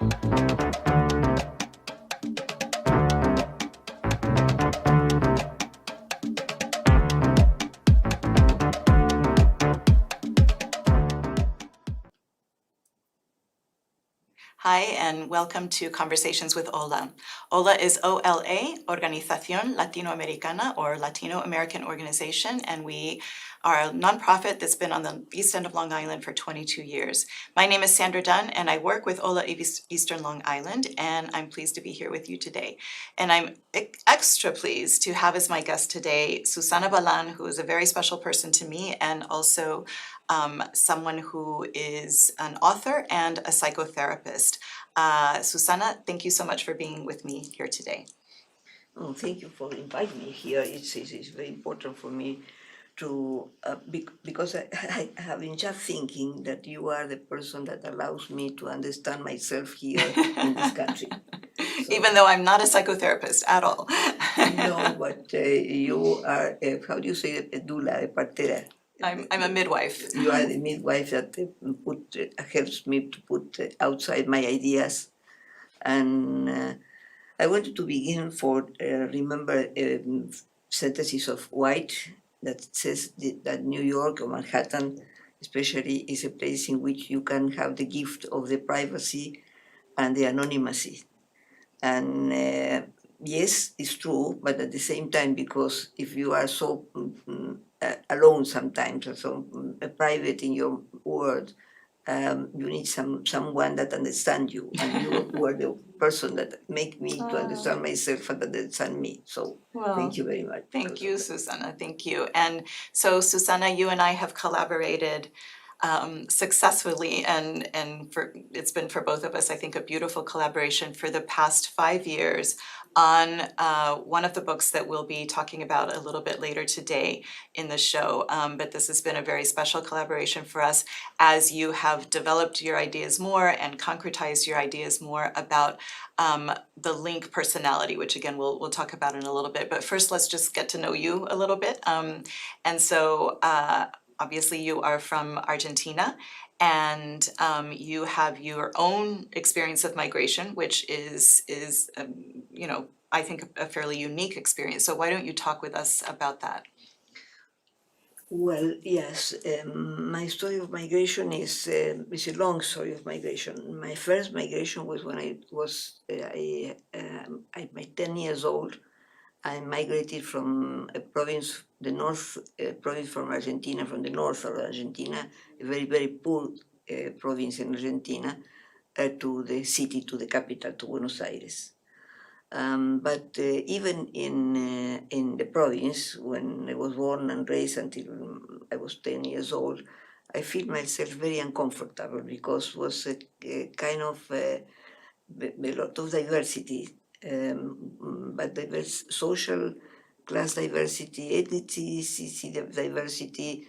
Hi, and welcome to Conversations with OLA. OLA is OLA, Organización Latinoamericana, or Latino American Organization, and we are a nonprofit that's been on the east end of Long Island for 22 years. My name is Sandra Dunn, and I work with OLA Eastern Long Island, and I'm pleased to be here with you today. And I'm extra pleased to have as my guest today Susana Balan, who is a very special person to me, and also someone who is an author and a psychotherapist. Susana, thank you so much for being with me here today. Oh, thank you for inviting me here. It's very important for me to, because I have been just thinking that you are the person that allows me to understand myself here in this country. So, even though I'm not a psychotherapist at all. No, but you are, how do you say it, doula, partera? I'm a midwife. You are the midwife that helps me to put outside my ideas. And I wanted to begin remember sentences of White that says that New York or Manhattan especially is a place in which you can have the gift of the privacy and the anonymity. And yes, it's true, but at the same time, because if you are so alone sometimes, or so private in your world, you need someone that understands you, and you were the person that make me to understand myself and understand me. So thank you very much. Thank you, Susana. Thank you. And so, Susana, you and I have collaborated successfully, and it's been for both of us, I think, a beautiful collaboration for the past 5 years on one of the books that we'll be talking about a little bit later today in the show. But this has been a very special collaboration for us as you have developed your ideas more and concretized your ideas more about the link personality, which again we'll talk about in a little bit. But first, let's just get to know you a little bit. And so obviously you are from Argentina, and you have your own experience of migration, which is I think a fairly unique experience. So why don't you talk with us about that? Well, yes, my story of migration is a long story of migration. My first migration was when I was 10 years old. I migrated from a province, the north province from Argentina, from the north of Argentina, a very, very poor province in Argentina, to the city, to the capital, to Buenos Aires. But even in the province, when I was born and raised until I was 10 years old, I feel myself very uncomfortable because it was a kind of a lot of diversity, but diverse social class diversity, ethnicity diversity,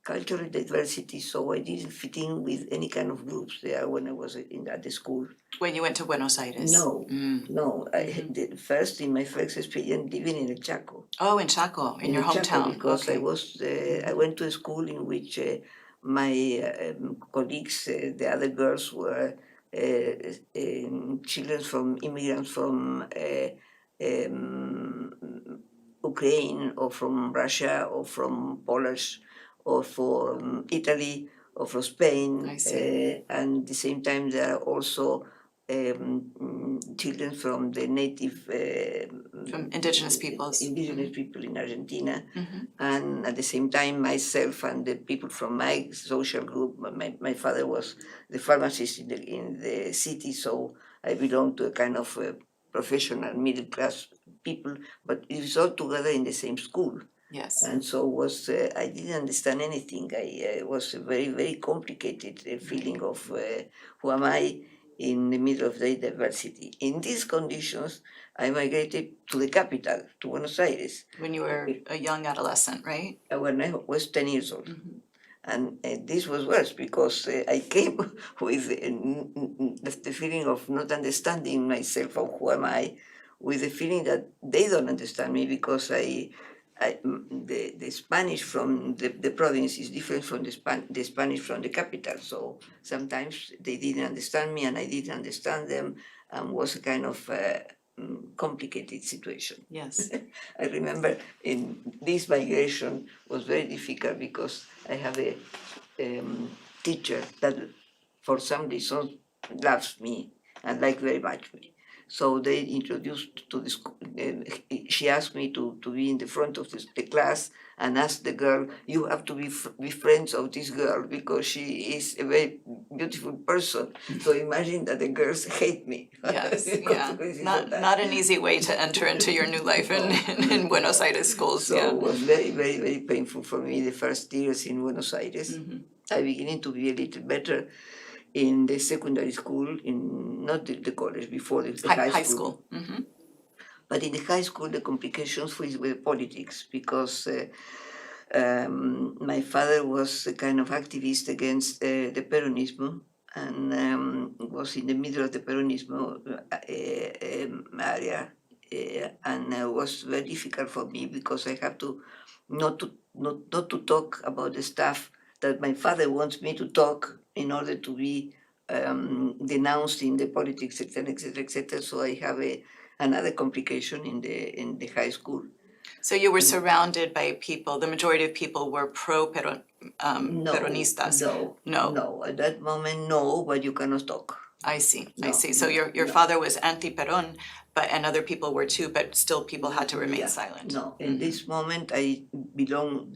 cultural diversity. So I didn't fit in with any kind of groups there when I was at the school. When you went to Buenos Aires? No, no. I did first in my first experience living in El Chaco. Oh, in Chaco, in your hometown. Chaco, because I went to a school in which my colleagues, the other girls, were children from immigrants from Ukraine or from Russia or from Polish or from Italy or from Spain. I see. And at the same time, there are also children from the native from indigenous peoples. Indigenous people in Argentina. And at the same time, myself and the people from my social group, my father was the pharmacist in the city, so I belong to a kind of professional middle class people, but it was all together in the same school. Yes. And so I didn't understand anything. It was a very, very complicated feeling of who am I in the middle of the diversity. In these conditions, I migrated to the capital, to Buenos Aires. When you were a young adolescent, right? When I was 10 years old. And this was worse because I came with the feeling of not understanding myself or who am I, with the feeling that they don't understand me because I the Spanish from the province is different from the Spanish from the capital. So sometimes they didn't understand me and I didn't understand them, and was a kind of complicated situation. Yes. I remember in this migration was very difficult because I have a teacher that for some reason loves me and liked very much me. So they introduced to the school, she asked me to be in the front of the class and asked the girl, you have to be friends of this girl because she is a very beautiful person. So imagine that the girls hate me. Yes, The yeah. consequences Not of that. not an easy way to enter into your new life in Buenos Aires schools. So Yeah. it was very, very, very painful for me the first years in Buenos Aires. I beginning to be a little better in the secondary school, in not the college, before the high school. Mm-hmm. But in the high school, the complications with politics, because my father was a kind of activist against the Peronismo, and was in the middle of the Peronismo area, and it was very difficult for me because I have to not to talk about the stuff that my father wants me to talk in order to be denounced in the politics, etc., etc., etc. So I have another complication in the high school. So you were surrounded by people. The majority of people were Peronistas. No. At that moment, no, but you cannot talk. I see. I No, see. So no, your no. father was anti-Peron, and other people were too, but still people had to remain Yeah, silent. No, in this moment, I belong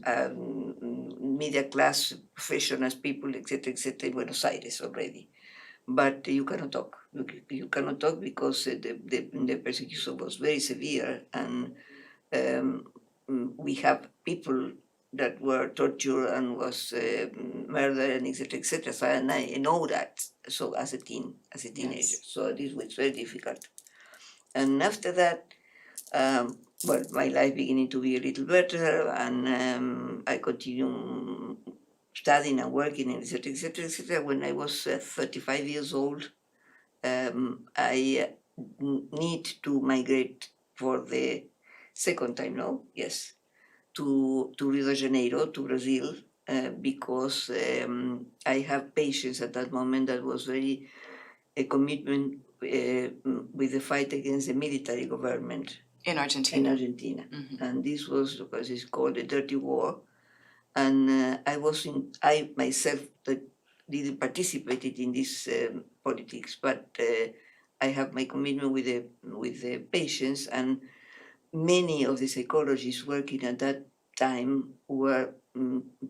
middle class professionals, people, etc., in Buenos Aires already. But you cannot talk. You cannot talk because the persecution was very severe, and we have people that were tortured and was murdered and etc. So and I know that. So as a teenager, Yes. so this was very difficult. And after that, well, my life beginning to be a little better, and I continue studying and working and etc. When I was 35 years old, I need to migrate for the second time now, yes, to Rio de Janeiro, to Brazil, because I have patience at that moment that was very a commitment with the fight against the military government In in Argentina. Argentina. And this was because it's called the Dirty War. And I myself didn't participate in this politics, but I have my commitment with the patients, and many of the psychologists working at that time were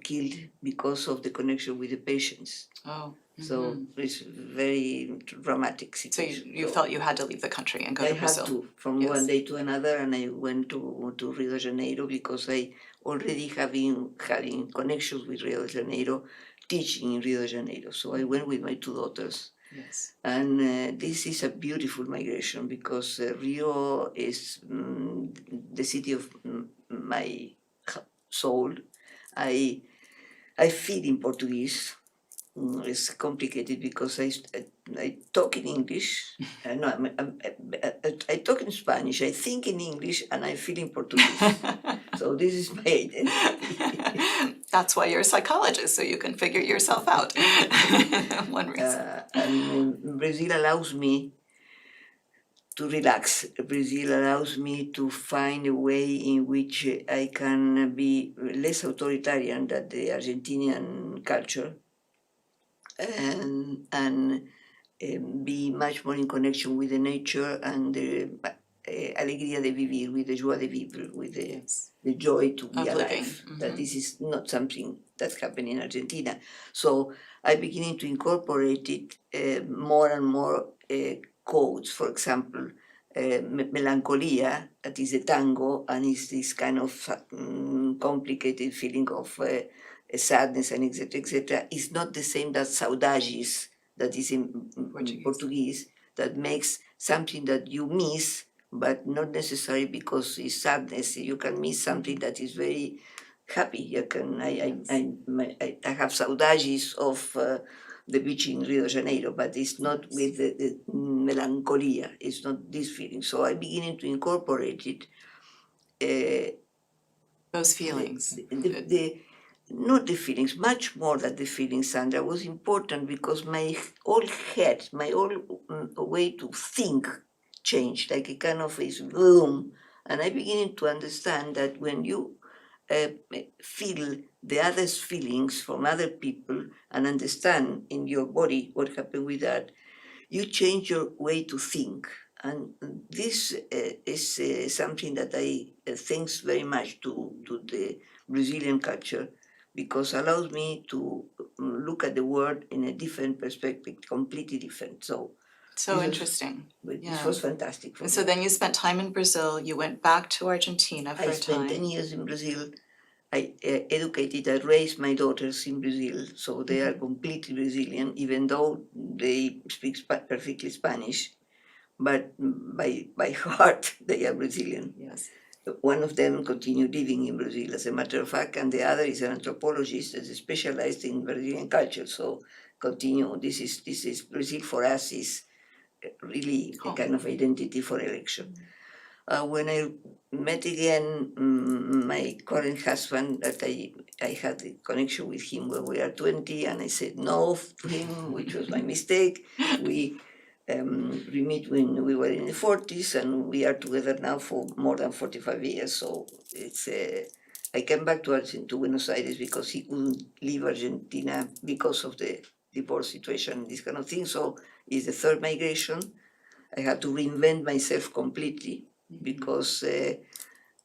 killed because of the connection with the patients. Oh. So it's very dramatic So situation. you felt you had to leave the country and go I to had Brazil. to from Yes. one day to another, and I went to Rio de Janeiro because I already having connections with Rio de Janeiro, teaching in Rio de Janeiro. So I went with my two daughters, Yes. and this is a beautiful migration because Rio is the city of my soul. I feel in Portuguese. It's complicated because I talk in English. No, I talk in Spanish. I think in English, and I feel in Portuguese. So this is my identity. That's why you're a psychologist, so you can figure yourself out. One reason. And Brazil allows me to relax. Brazil allows me to find a way in which I can be less authoritarian than the Argentinian culture, and be much more in connection with the nature and the alegría de vivir, with the joie de vivre, with the joy to be Of alive. living. That this is not something that's happening in Argentina. So I'm beginning to incorporate it more and more codes. For example, melancholia, that is a tango, and is this kind of complicated feeling of sadness and etc. is not the same that saudades, that is in Portuguese, that makes something that you miss, but not necessarily because it's sadness. You can miss something that is very happy. You can. I have saudades of the beach in Rio de Janeiro, but it's not with the melancholia. It's not this feeling. So I'm beginning to incorporate it Those feelings. Not the feelings, much more than the feelings, Sandra, was important because my whole head, my whole way to think changed, like a kind of a boom. And I beginning to understand that when you uh, feel the other's feelings from other people and understand in your body what happened with that, you change your way to think. And this is something that I thanks very much to the Brazilian culture because allows me to look at the world in a different perspective, completely different. So So this was, interesting. this Yeah. was fantastic for And me. so then you spent time in Brazil, you went back to Argentina for I a spent 10 time. years in Brazil. I educated, I raised my daughters in Brazil, so they are completely Brazilian, even though they speak perfectly Spanish. But by heart they are Brazilian. Yes. One of them continued living in Brazil, as a matter of fact, and the other is an anthropologist that is specialized in Brazilian culture. So continue. This is Brazil for us is really a Home. kind of identity for election. When I met again my current husband, that I had a connection with him when we were 20, and I said no to him, which was my mistake. We met when we were in the 40s, and we are together now for more than 45 years. So it's I came back to Argentina, to Buenos Aires, because he couldn't leave Argentina because of the divorce situation, this kind of thing. So it's the third migration. I had to reinvent myself completely because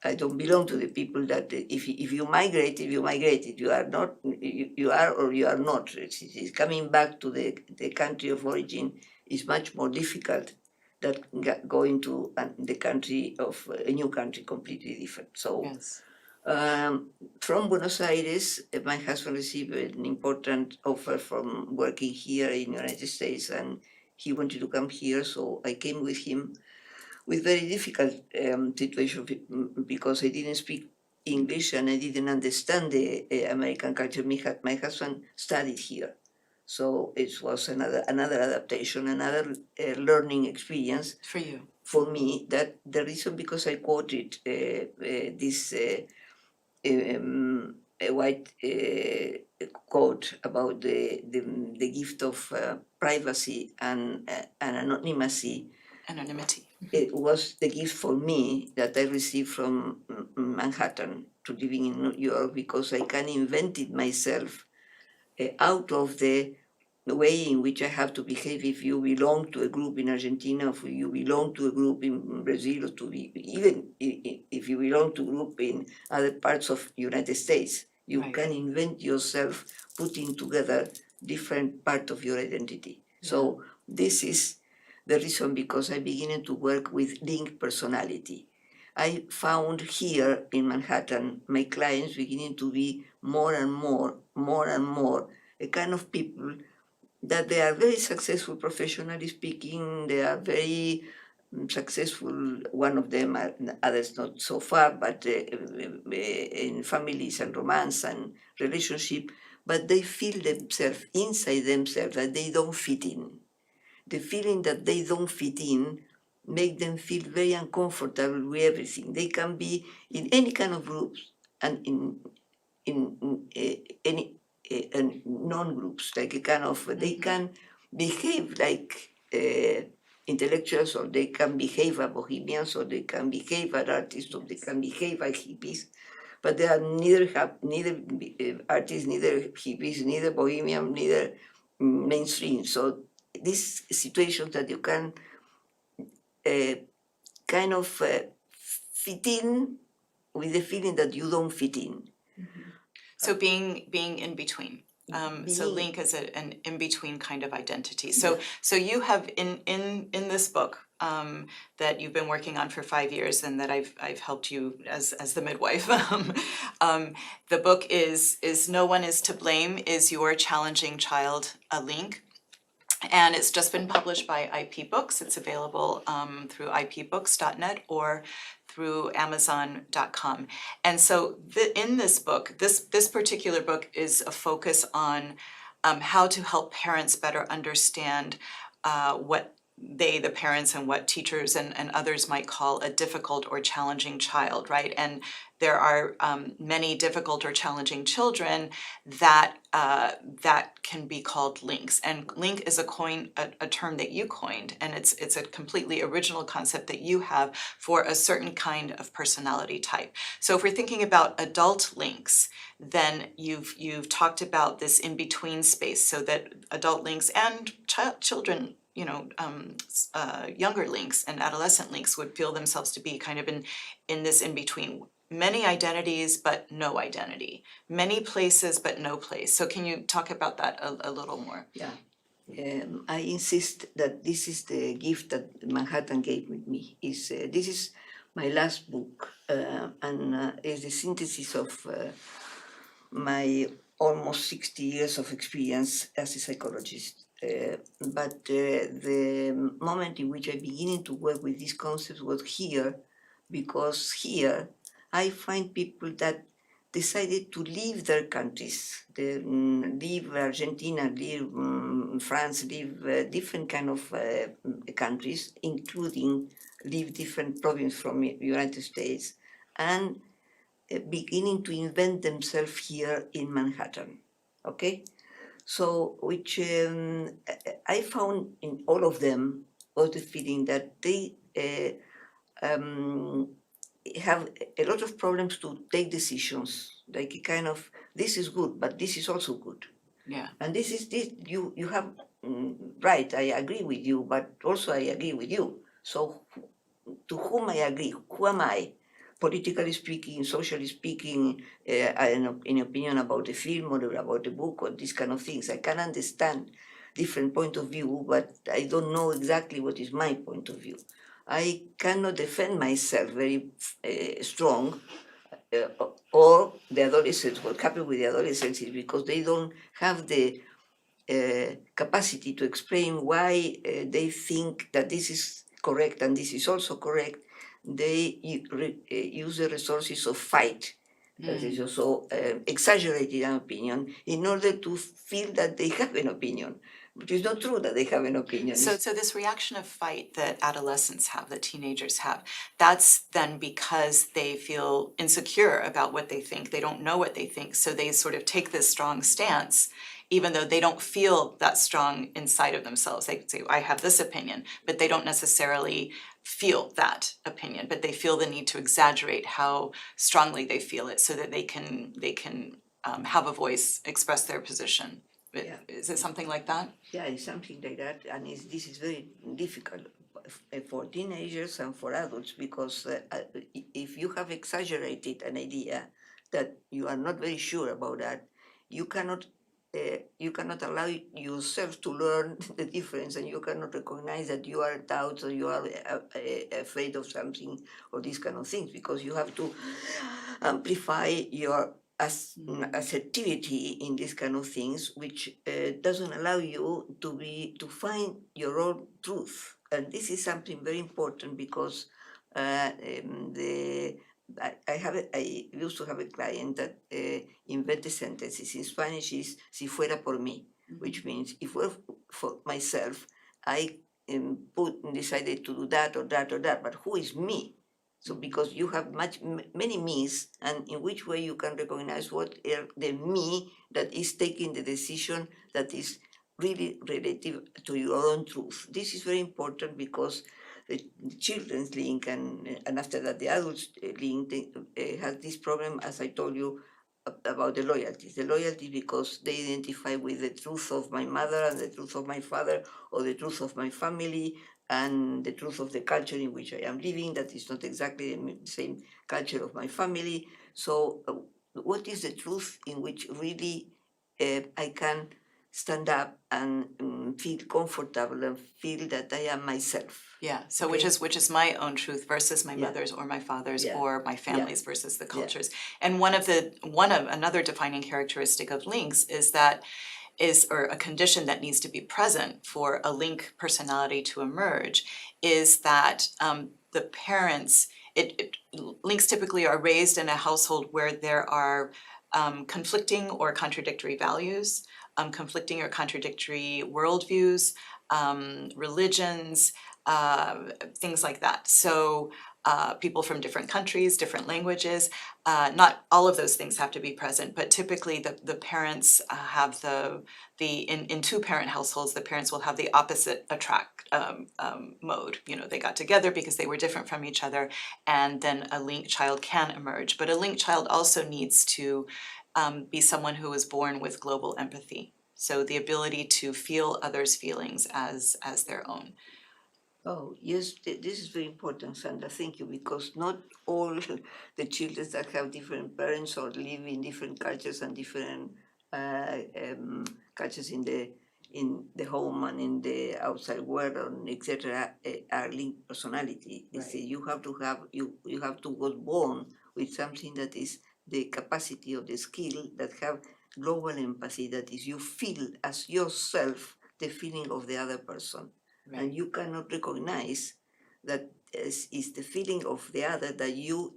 I don't belong to the people that if you migrated, you migrated. You are not, you are or you are not. It's coming back to the country of origin is much more difficult than going to the country of a new country completely different. So Yes. from Buenos Aires, my husband received an important offer from working here in the United States, and he wanted to come here, so I came with him with very difficult situation because I didn't speak English and I didn't understand the American culture. My husband studied here, so it was another adaptation, another learning experience For you. for me. That the reason because I quoted this a white quote about the gift of privacy and anonymity. Anonymity. It was the gift for me that I received from Manhattan to living in New York because I can invent it myself out of the way in which I have to behave if you belong to a group in Argentina, if you belong to a group in Brazil, or even if you belong to a group in other parts of United States. You Right. can invent yourself putting together different part of your identity. So this is the reason because I began to work with linked personality. I found here in Manhattan my clients beginning to be more and more a kind of people that they are very successful professionally speaking. They are very successful. One of them, others not so far, but in families and romance and relationship. But they feel themselves inside themselves that they don't fit in. The feeling that they don't fit in make them feel very uncomfortable with everything. They can be in any kind of groups and in any non-groups, like a kind of, they can behave like intellectuals, or they can behave as bohemians, or they can behave as artists, or they can behave as hippies, but they are neither artists, neither hippies, neither bohemian, neither mainstream. So these situations that you can uh, kind of fit in with the feeling that you don't fit in. So being in between. So Being- Link is an in between kind of identity. So you have in this book that you've been working on for 5 years, and that I've helped you as the midwife. The book is No One Is to Blame: Is Your Challenging Child a Link? And it's just been published by IP Books. It's available through ipbooks.net or through amazon.com. And so in this book, this particular book is a focus on how to help parents better understand what the parents and what teachers and others might call a difficult or challenging child, right? And there are many difficult or challenging children that that can be called links. And link is a term that you coined, and it's a completely original concept that you have for a certain kind of personality type. So if we're thinking about adult links, then you've talked about this in between space, so that adult links and children, you know, younger links and adolescent links would feel themselves to be kind of in this in between. Many identities, but no identity. Many places, but no place. So can you talk about that a little more? Yeah. I insist that this is the gift that Manhattan gave with me. This is my last book, and is the synthesis of my almost 60 years of experience as a psychologist. But the moment in which I began to work with these concepts was here, because here I find people that decided to leave their countries, leave Argentina, leave France, leave different kind of countries, including leave different provinces from United States, and beginning to invent themselves here in Manhattan. Okay, so which I found in all of them was the feeling that they have a lot of problems to take decisions, like a kind of this is good, but this is also good. Yeah. And this is this you have right. I agree with you, but also I agree with you. So to whom I agree? Who am I? Politically speaking, socially speaking, an opinion about the film or about the book or these kind of things. I can understand different point of view, but I don't know exactly what is my point of view. I cannot defend myself very strong, or the adolescents. What happened with the adolescents is because they don't have the capacity to explain why they think that this is correct and this is also correct. They use the resources of fight, that is also exaggerated an opinion, in order to feel that they have an opinion. But it's not true that they have an opinion. So this reaction of fight that adolescents have, that teenagers have, that's then because they feel insecure about what they think. They don't know what they think, so they sort of take this strong stance, even though they don't feel that strong inside of themselves. They say, I have this opinion, but they don't necessarily feel that opinion, but they feel the need to exaggerate how strongly they feel it so that they can have a voice, express their position. Yeah. Is it something like that? Yeah, it's something like that, and this is very difficult for teenagers and for adults, because if you have exaggerated an idea that you are not very sure about that, you cannot allow yourself to learn the difference, and you cannot recognize that you are doubt or you are afraid of something or these kind of things, because you have to amplify your assertivity in these kind of things, which doesn't allow you to find your own truth. And this is something very important, because I used to have a client that invented sentences. In Spanish is "si fuera por mí," which means if were for myself, I decided to do that or that or that. But who is me? So because you have many me's, and in which way you can recognize what are the me that is taking the decision that is really relative to your own truth. This is very important, because the children's link and after that the adults link has this problem, as I told you, about the loyalties. The loyalty because they identify with the truth of my mother and the truth of my father, or the truth of my family, and the truth of the culture in which I am living, that is not exactly the same culture of my family. So what is the truth in which really I can stand up and feel comfortable and feel that I am myself? Yeah, so Okay. which is my own truth versus my Yeah. mother's or my father's Yeah. or my Yeah. family's versus the Yeah. cultures. And one of another defining characteristic of links is or a condition that needs to be present for a link personality to emerge, is that the parents, links typically are raised in a household where there are conflicting or contradictory values. conflicting or contradictory worldviews, religions, things like that. So people from different countries, different languages, not all of those things have to be present, but typically the parents have in two-parent households, the parents will have the opposite attract mode. You know, they got together because they were different from each other, and then a linked child can emerge. But a linked child also needs to be someone who was born with global empathy. So the ability to feel others' feelings as their own. Oh, yes, this is very important, Sandra. Thank you, because not all the children that have different parents or live in different cultures and different uh, um, cultures in the home and in the outside world, and etc., are linked personality. Right. You have to have you have to was born with something that is the capacity or the skill that have global empathy. That is, you feel as yourself the feeling of the other person. Right. And you cannot recognize that is the feeling of the other that you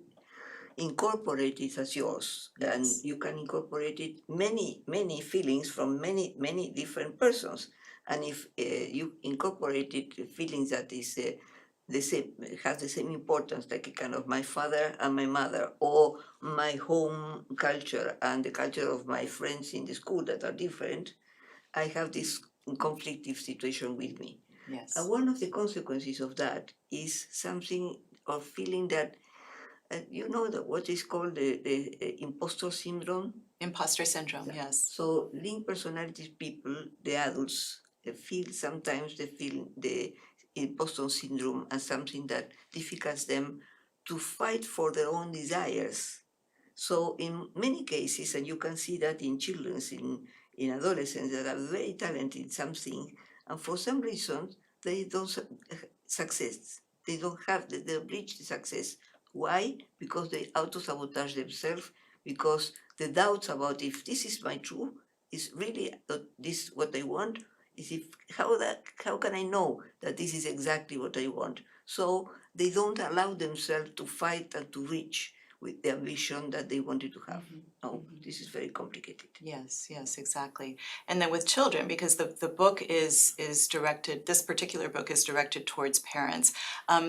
incorporate it as yours. Yes. And you can incorporate it many feelings from many different persons. And if you incorporated feelings that is the same, has the same importance, like a kind of my father and my mother, or my home culture and the culture of my friends in the school that are different, I have this conflictive situation with me. Yes. And one of the consequences of that is something of feeling that, you know, that what is called the imposter syndrome. Imposter syndrome, yes. So linked personalities people, the adults, they feel the imposter syndrome as something that difficults them to fight for their own desires. So in many cases, and you can see that in children, in adolescents that are very talented in something, and for some reason they don't success. They don't have, they don't reach the success. Why? Because they auto-sabotage themselves, because the doubts about if this is my true, is really this what I want, is if how can I know that this is exactly what I want? So they don't allow themselves to fight and to reach with the ambition that they wanted to have. This is very complicated. Yes, exactly. And then with children, because the book is directed, this particular book is directed towards parents.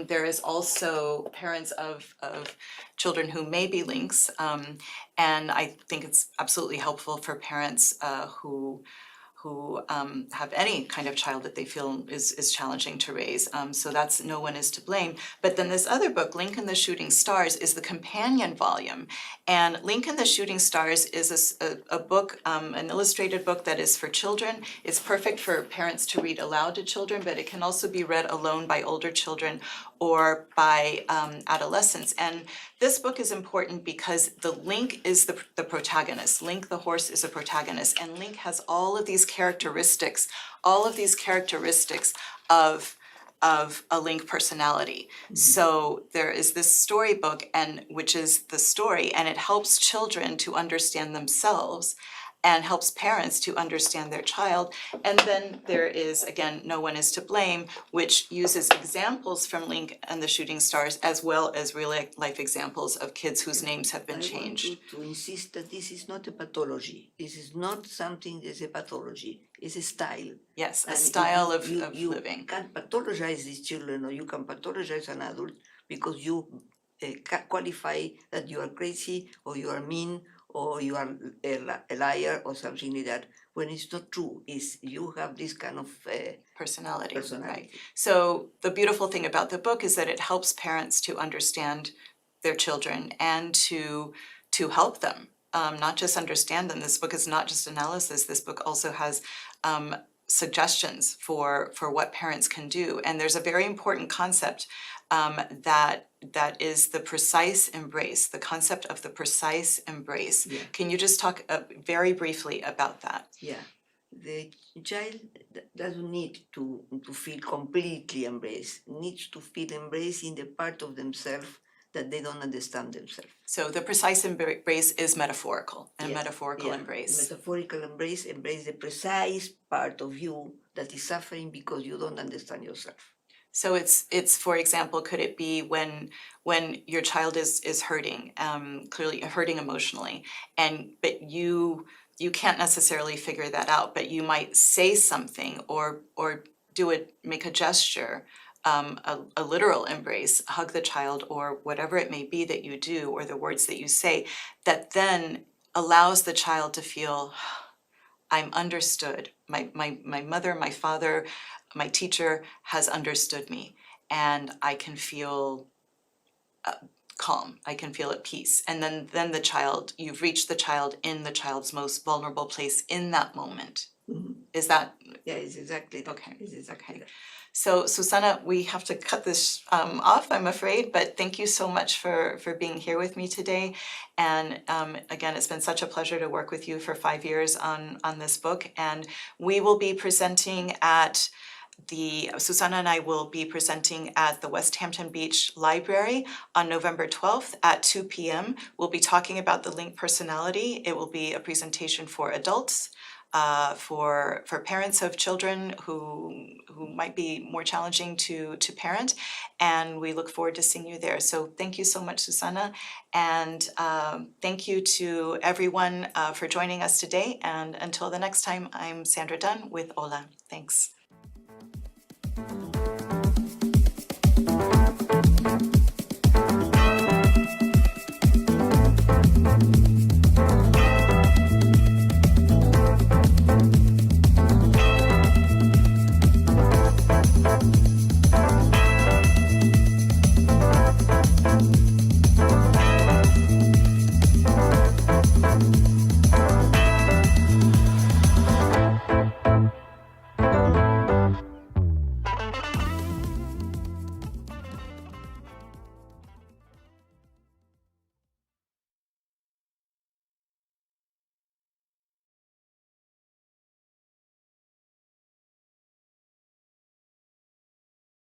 There is also parents of children who may be links, and I think it's absolutely helpful for parents who have any kind of child that they feel is challenging to raise. So that's No One Is to Blame. But then this other book, Link and the Shooting Stars, is the companion volume. And Link and the Shooting Stars is a book, an illustrated book that is for children. It's perfect for parents to read aloud to children, but it can also be read alone by older children or by adolescents. And this book is important because the Link is the protagonist. Link the horse is a protagonist, and Link has all of these characteristics of a Link personality. Mm-hmm. So there is this storybook, and which is the story, and it helps children to understand themselves and helps parents to understand their child. And then there is, again, No One Is to Blame, which uses examples from Link and the Shooting Stars, as well as real life examples of kids whose names have been changed. I want to insist that this is not a pathology. This is not something that's a pathology. It's a style. Yes, a style of living. You can't pathologize these children, or you can pathologize an adult because you qualify that you are crazy, or you are mean, or you are a liar, or something like that, when it's not true. Is you have this kind of personality. Right. So the beautiful thing about the book is that it helps parents to understand their children and to help them, not just understand them. This book is not just analysis. This book also has suggestions for what parents can do. And there's a very important concept that is the precise embrace, the concept of the precise embrace. Yeah. Can you just talk very briefly about that? Yeah. The child doesn't need to feel completely embraced, needs to feel embraced in the part of themselves that they don't understand themselves. So the precise embrace is metaphorical, and metaphorical embrace. Metaphorical embrace the precise part of you that is suffering because you don't understand yourself. So it's for example, could it be when your child is hurting, clearly hurting emotionally, but you you can't necessarily figure that out, but you might say something or do it, make a gesture, a literal embrace, hug the child, or whatever it may be that you do, or the words that you say, that then allows the child to feel, I'm understood. My mother, my father, my teacher has understood me, and I can feel calm. I can feel at peace. And then the child, you've reached the child in the child's most vulnerable place in that moment. Mhm. Is that Yeah, it's exactly that. okay? It's exactly Okay. that. So Susana, we have to cut this off, I'm afraid, but thank you so much for being here with me today. And again, it's been such a pleasure to work with you for 5 years on this book. And we will be presenting at Susana and I will be presenting at the West Hampton Beach Library on November 12th at 2 p.m. We'll be talking about the linked personality. It will be a presentation for adults, for parents of children who might be more challenging to parent, and we look forward to seeing you there. So thank you so much, Susana, and thank you to everyone for joining us today. And until the next time, I'm Sandra Dunn with OLA. Thanks.